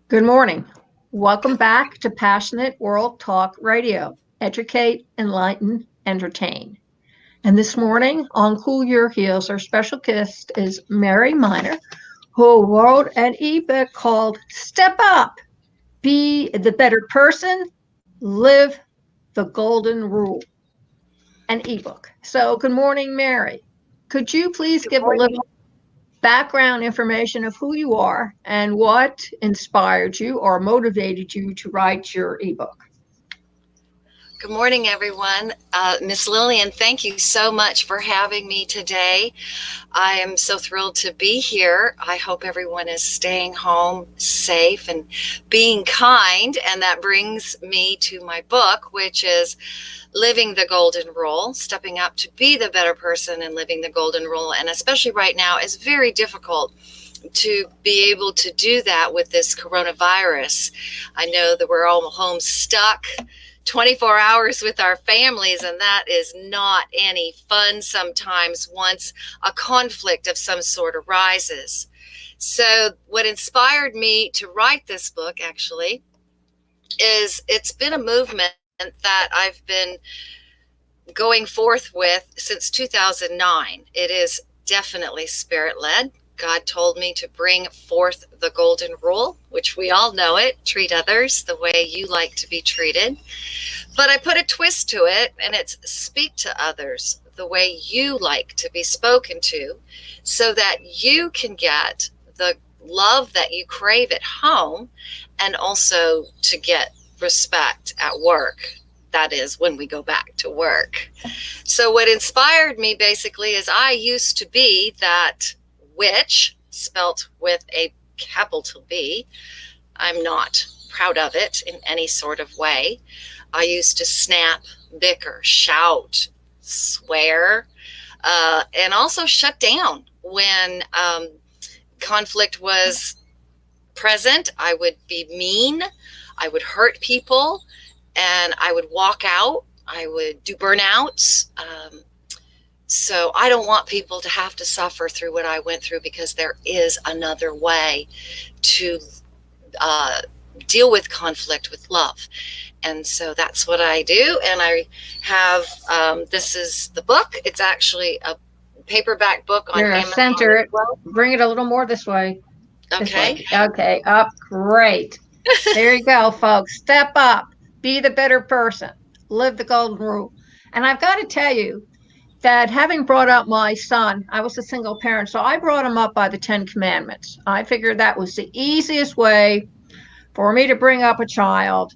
Good morning. Welcome back to Passionate World Talk Radio. Educate, enlighten, entertain. And this morning on Cool Your Heels, our special guest is Mary Miner, who wrote an ebook called Step Up, Be the Better Person, Live the Golden Rule, an ebook. So, good morning, Mary. Could you please Good give a morning. little background information of who you are and what inspired you or motivated you to write your ebook? Good morning, everyone. Miss Lillian, thank you so much for having me today. I am so thrilled to be here. I hope everyone is staying home safe and being kind. And that brings me to my book, which is Living the Golden Rule, stepping up to be the better person and living the golden rule. And especially right now, it's very difficult to be able to do that with this coronavirus. I know that we're all home stuck 24 hours with our families, and that is not any fun sometimes once a conflict of some sort arises. So what inspired me to write this book actually is it's been a movement that I've been going forth with since 2009. It is definitely spirit-led. God told me to bring forth the golden rule, which we all know it, treat others the way you like to be treated. But I put a twist to it, and it's speak to others the way you like to be spoken to so that you can get the love that you crave at home and also to get respect at work. That is when we go back to work. So what inspired me basically is I used to be that witch, spelt with a capital B. I'm not proud of it in any sort of way. I used to snap, bicker, shout, swear, and also shut down when conflict was present. I would be mean. I would hurt people, and I would walk out. I would do burnouts. So I don't want people to have to suffer through what I went through, because there is another way to deal with conflict with love. And so that's what I do. And I have, this is the book. It's actually a paperback book on You're Amazon center as it. well. Bring it a little more this way. This Okay. way. Okay, up. Great. There you go, folks. Step up. Be the better person. Live the golden rule. And I've got to tell you that having brought up my son, I was a single parent, so I brought him up by the Ten Commandments. I figured that was the easiest way for me to bring up a child,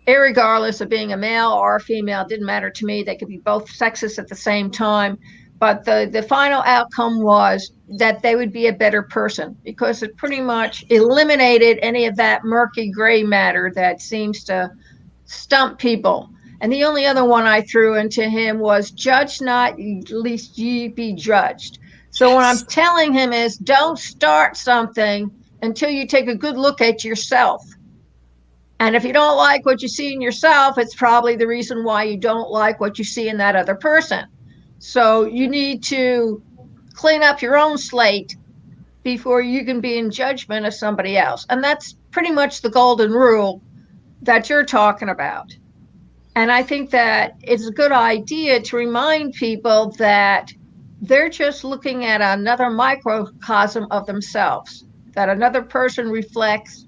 irregardless of being a male or a female. It didn't matter to me. They could be both sexes at the same time. But the final outcome was that they would be a better person, because it pretty much eliminated any of that murky gray matter that seems to stump people. And the only other one I threw into him was judge not, lest ye be judged. So what I'm Yes. telling him is don't start something until you take a good look at yourself. And if you don't like what you see in yourself, it's probably the reason why you don't like what you see in that other person. So you need to clean up your own slate before you can be in judgment of somebody else. And that's pretty much the golden rule that you're talking about. And I think that it's a good idea to remind people that they're just looking at another microcosm of themselves, that another person reflects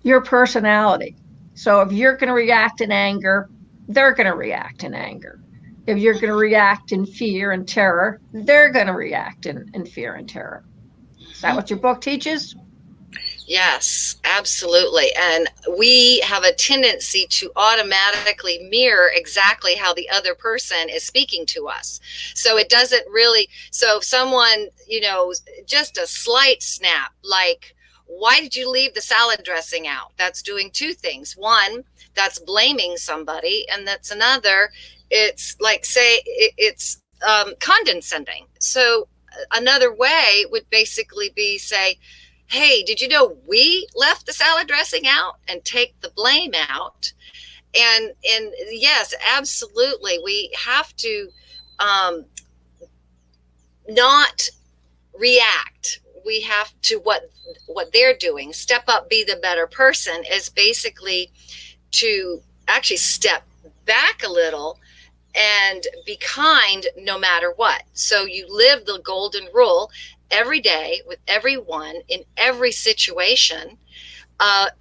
your personality. So if you're going to react in anger, they're going to react in anger. If you're going to react in fear and terror, they're going to react in fear and terror. Is that what your book teaches? Yes, absolutely. And we have a tendency to automatically mirror exactly how the other person is speaking to us. So it doesn't really, so if someone, just a slight snap, like, why did you leave the salad dressing out? That's doing two things. One, that's blaming somebody. And that's another, it's like, say, it's condescending. So another way would basically be, say, hey, did you know we left the salad dressing out, and take the blame out? And yes, absolutely, we have to not react. we have to what they're doing, step up, be the better person, is basically to actually step back a little and be kind no matter what. So you live the golden rule every day with everyone in every situation.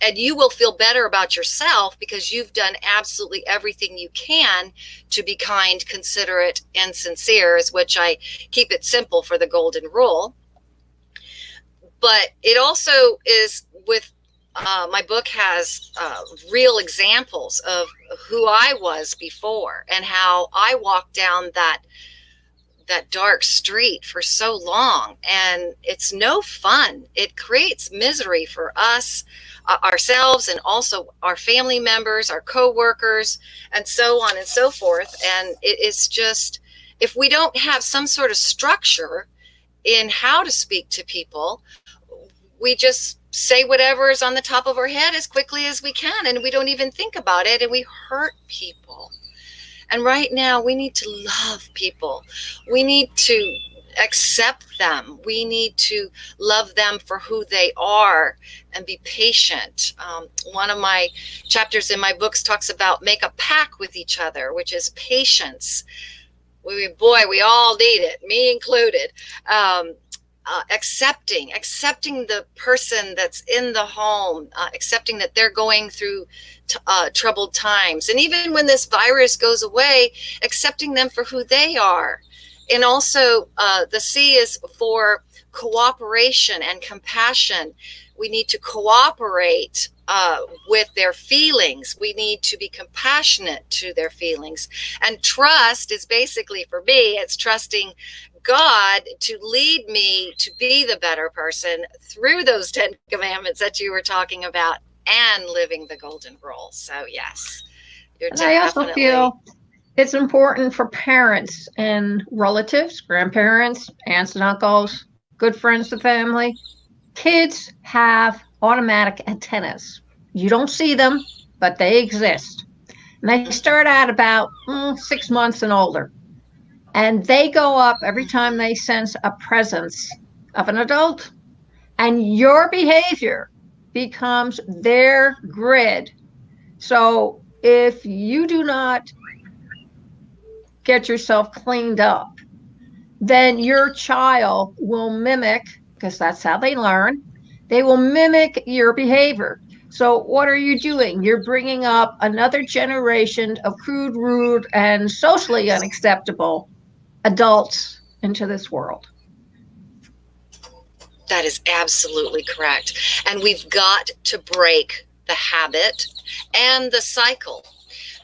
And you will feel better about yourself because you've done absolutely everything you can to be kind, considerate, and sincere, which I keep it simple for the golden rule. But it also is with my book has real examples of who I was before and how I walked down that dark street for so long, and it's no fun. It creates misery for us, ourselves, and also our family members, our co-workers, and so on and so forth. And it is just, if we don't have some sort of structure in how to speak to people, we just say whatever is on the top of our head as quickly as we can, and we don't even think about it, and we hurt people. And right now, we need to love people. We need to accept them. We need to love them for who they are and be patient. One of my chapters in my books talks about make a pact with each other, which is patience. We all need it, me included. Accepting the person that's in the home, accepting that they're going through troubled times. And even when this virus goes away, accepting them for who they are. And also the C is for cooperation and compassion. We need to cooperate with their feelings. We need to be compassionate to their feelings. And trust is basically, for me, it's trusting God to lead me to be the better person through those 10 commandments that you were talking about and living the golden rule. So yes, you're definitely. I also feel it's important for parents and relatives, grandparents, aunts and uncles, good friends of the family. Kids have automatic antennas. You don't see them, but they exist. And they start out about 6 months and older. And they go up every time they sense a presence of an adult. And your behavior becomes their grid. So if you do not get yourself cleaned up, then your child will mimic, because that's how they learn, they will mimic your behavior. So what are you doing? You're bringing up another generation of crude, rude, and socially unacceptable adults into this world. That is absolutely correct. And we've got to break the habit and the cycle.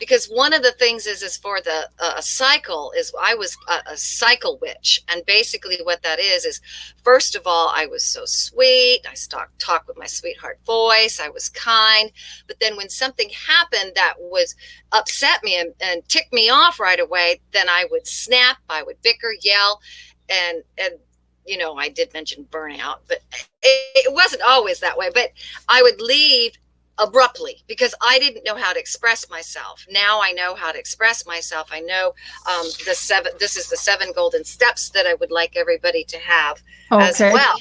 Because one of the things is for the cycle is I was a cycle witch. And basically what that is first of all, I was so sweet. I talked with my sweetheart voice. I was kind. But then when something happened that was upset me and ticked me off right away, then I would snap, I would bicker, yell, and you know, I did mention burnout, but it wasn't always that way. But I would leave abruptly because I didn't know how to express myself. Now I know how to express myself. I know this is the 7 golden steps that I would like everybody to have as well.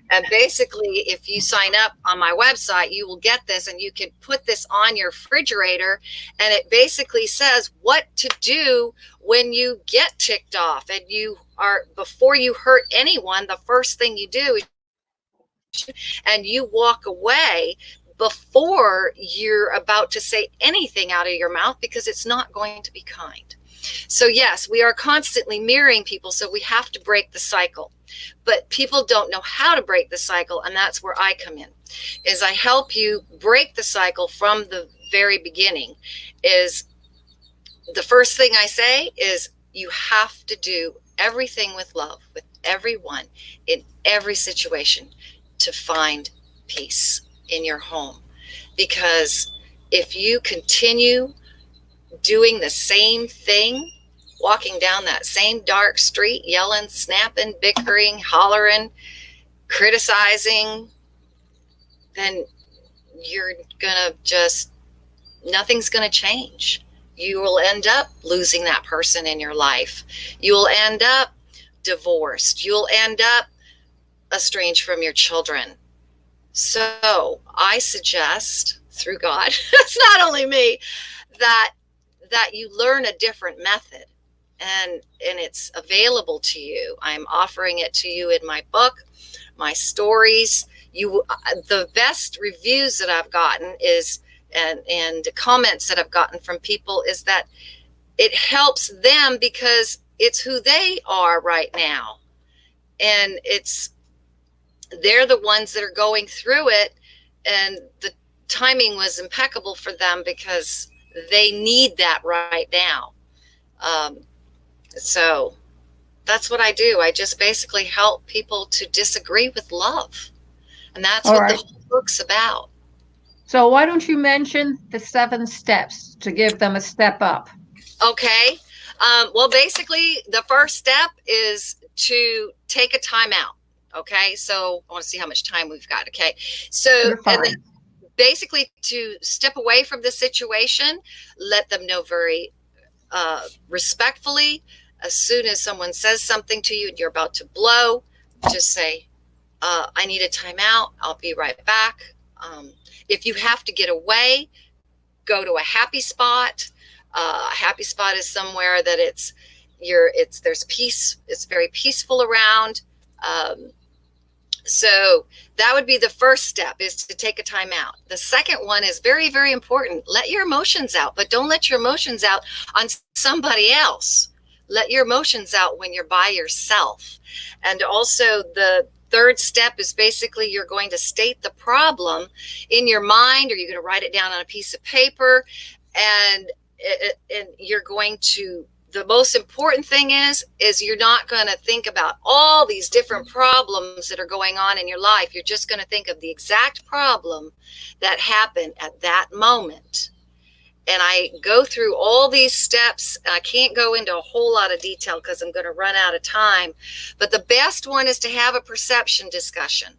And basically, if you sign up on my website, you will get this and you can put this on your refrigerator. And it basically says what to do when you get ticked off and before you hurt anyone, the first thing you do is and you walk away before you're about to say anything out of your mouth, because it's not going to be kind. So yes, we are constantly mirroring people, so we have to break the cycle. But people don't know how to break the cycle, and that's where I come in. Is I help you break the cycle from the very beginning. Is the first thing I say is you have to do everything with love, with everyone, in every situation, to find peace in your home. Because if you continue doing the same thing, walking down that same dark street, yelling, snapping, bickering, hollering, criticizing, then you're gonna nothing's gonna change. You will end up losing that person in your life. You will end up divorced. You'll end up estranged from your children. So I suggest, through God, it's not only me, that you learn a different method, and it's available to you. I'm offering it to you in my book, my stories. The best reviews that I've gotten is, and comments that I've gotten from people, is that it helps them because it's who they are right now, and they're the ones that are going through it, and the timing was impeccable for them because they need that right now. So that's what I do. I just basically help people to disagree with love, and that's All what the right. whole book's about. So why don't you mention the 7 steps to give them a step up? Okay. Well, basically, the first step is to take a time out. Okay. So I want to see how much time we've got. Okay. So, You're fine. and then basically to step away from the situation, let them know very respectfully. As soon as someone says something to you and you're about to blow, just say, I need a timeout. I'll be right back. If you have to get away, go to a happy spot. A happy spot is somewhere that there's peace. It's very peaceful around. So that would be the first step, is to take a time out. The second one is very, very important. Let your emotions out, but don't let your emotions out on somebody else. Let your emotions out when you're by yourself. And also the third step is basically you're going to state the problem in your mind, or you're going to write it down on a piece of paper, and you're going to, the most important thing is you're not going to think about all these different problems that are going on in your life. You're just going to think of the exact problem that happened at that moment. And I go through all these steps. I can't go into a whole lot of detail because I'm going to run out of time. But the best one is to have a perception discussion.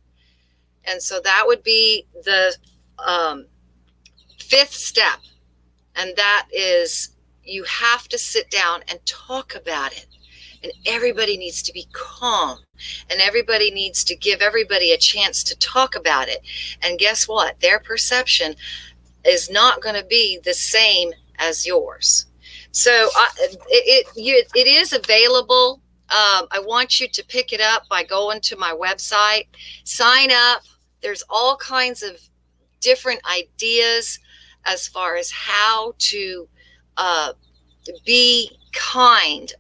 And so that would be the fifth step. And that is, you have to sit down and talk about it. And everybody needs to be calm. And everybody needs to give everybody a chance to talk about it. And guess what? Their perception is not going to be the same as yours. So it is available. I want you to pick it up by going to my website. Sign up. There's all kinds of different ideas as far as how to be kind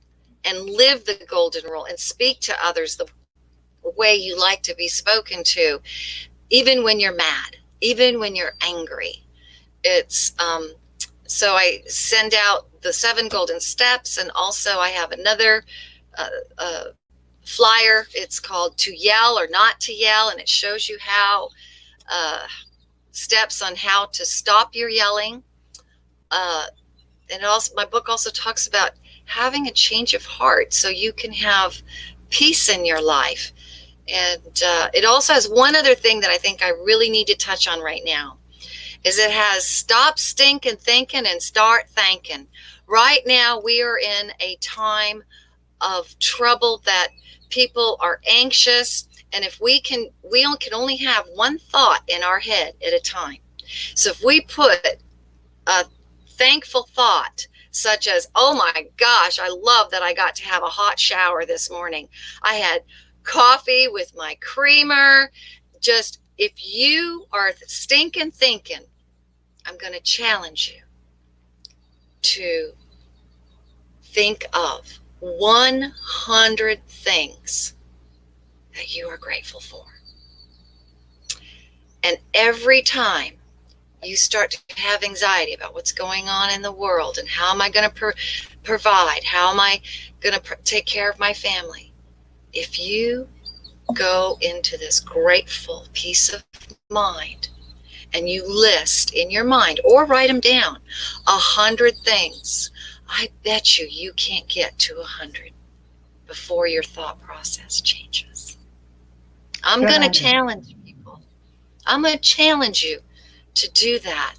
and live the golden rule and speak to others the way you like to be spoken to, even when you're mad, even when you're angry. It's so I send out the 7 golden steps, and also I have another flyer. It's called To Yell or Not to Yell, and it shows you how steps on how to stop your yelling. And also, my book also talks about having a change of heart so you can have peace in your life. And it also has one other thing that I think I really need to touch on right now, is it has stop stinking thinking and start thanking. Right now, we are in a time of trouble that people are anxious. And if we can only have one thought in our head at a time. So if we put a thankful thought, such as, oh my gosh, I love that I got to have a hot shower this morning. I had coffee with my creamer. Just, if you are stinking thinking, I'm going to challenge you to think of 100 things that you are grateful for. And every time you start to have anxiety about what's going on in the world and how am I going to provide, how am I going to take care of my family, if you go into this grateful peace of mind and you list in your mind or write them down 100 things, I bet you can't get to 100 before your thought process changes. I'm going to challenge people. I'm going to challenge you to do that.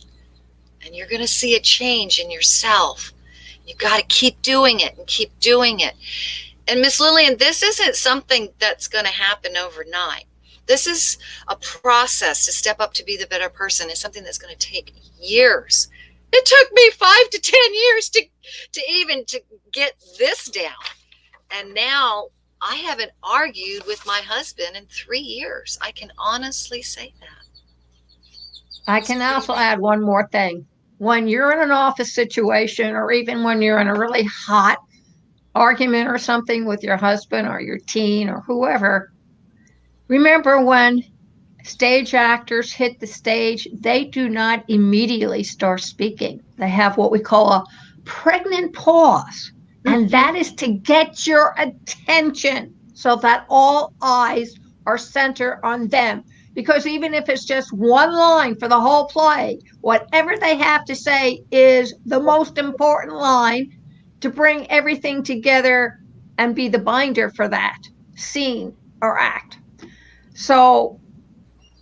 And you're going to see a change in yourself. You've got to keep doing it and keep doing it. And Miss Lillian, this isn't something that's going to happen overnight. This is a process to step up to be the better person. It's something that's going to take years. It took me 5 to 10 years to get this down. And now I haven't argued with my husband in 3 years. I can honestly say that. I can also add one more thing. When you're in an office situation, or even when you're in a really hot argument or something with your husband or your teen or whoever, remember when stage actors hit the stage, they do not immediately start speaking. They have what we call a pregnant pause. And that is to get your attention so that all eyes are centered on them. Because even if it's just one line for the whole play, whatever they have to say is the most important line to bring everything together and be the binder for that scene or act. So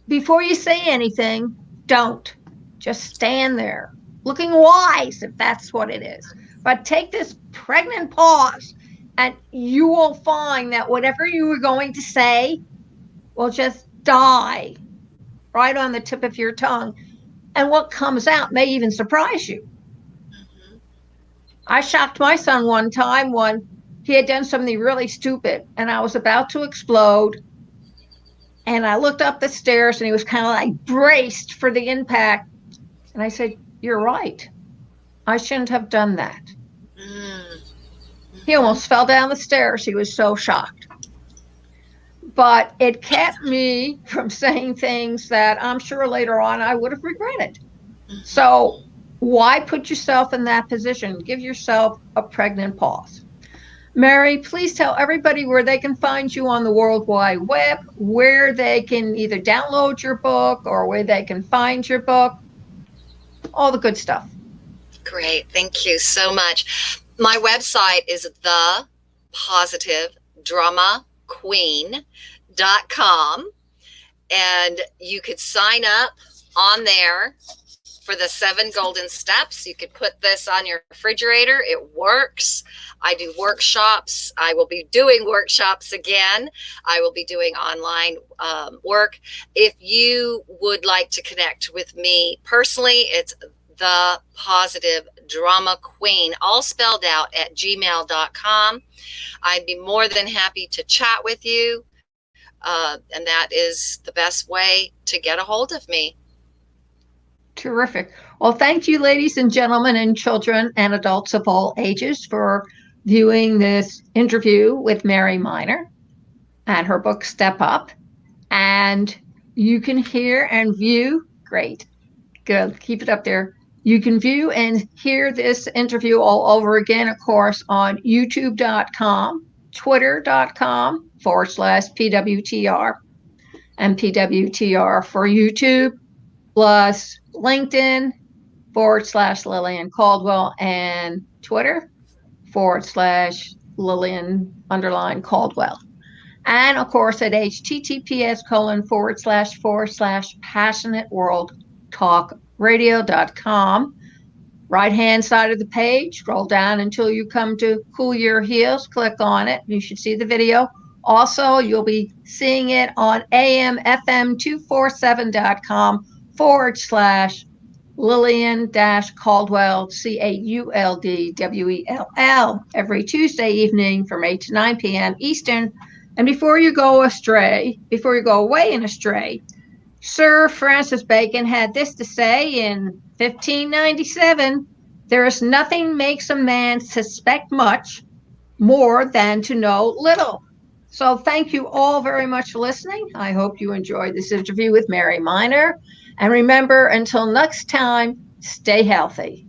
before you say anything, don't. Just stand there, looking wise if that's what it is. But take this pregnant pause, and you will find that whatever you were going to say will just die right on the tip of your tongue. And what comes out may even surprise you. I shocked my son one time when he had done something really stupid, and I was about to explode. And I looked up the stairs, and he was kind of like braced for the impact. And I said, "You're right. I shouldn't have done that." He almost fell down the stairs. He was so shocked. But it kept me from saying things that I'm sure later on I would have regretted. So why put yourself in that position? Give yourself a pregnant pause. Mary, please tell everybody where they can find you on the World Wide Web, where they can either download your book or where they can find your book, all the good stuff. Great. Thank you so much. My website is thepositivedramaqueen.com, and you could sign up on there for the 7 golden steps. You could put this on your refrigerator. It works. I do workshops. I will be doing workshops again. I will be doing online work. If you would like to connect with me personally, it's the Positive Drama Queen, all spelled out, at gmail.com. I'd be more than happy to chat with you. And that is the best way to get a hold of me. Terrific. Well, thank you, ladies and gentlemen, and children and adults of all ages, for viewing this interview with Mary Miner and her book, Step Up. And you can hear and view, great, good, keep it up there. You can view and hear this interview all over again, of course, on youtube.com, twitter.com/PWTR, and PWTR for YouTube, plus LinkedIn /Lillian Caldwell, and Twitter /Lillian_Caldwell. And of course at https://passionateworldtalkradio.com. Right hand side of the page, scroll down until you come to Cool Your Heels, click on it. You should see the video. Also, you'll be seeing it on amfm247.com /Lillian-Caldwell, CAULDWELL, every Tuesday evening from 8 to 9 p.m. Eastern. And before you go away and astray, Sir Francis Bacon had this to say in 1597: "There is nothing makes a man suspect much more than to know little." So thank you all very much for listening. I hope you enjoyed this interview with Mary Miner. And remember, until next time, stay healthy.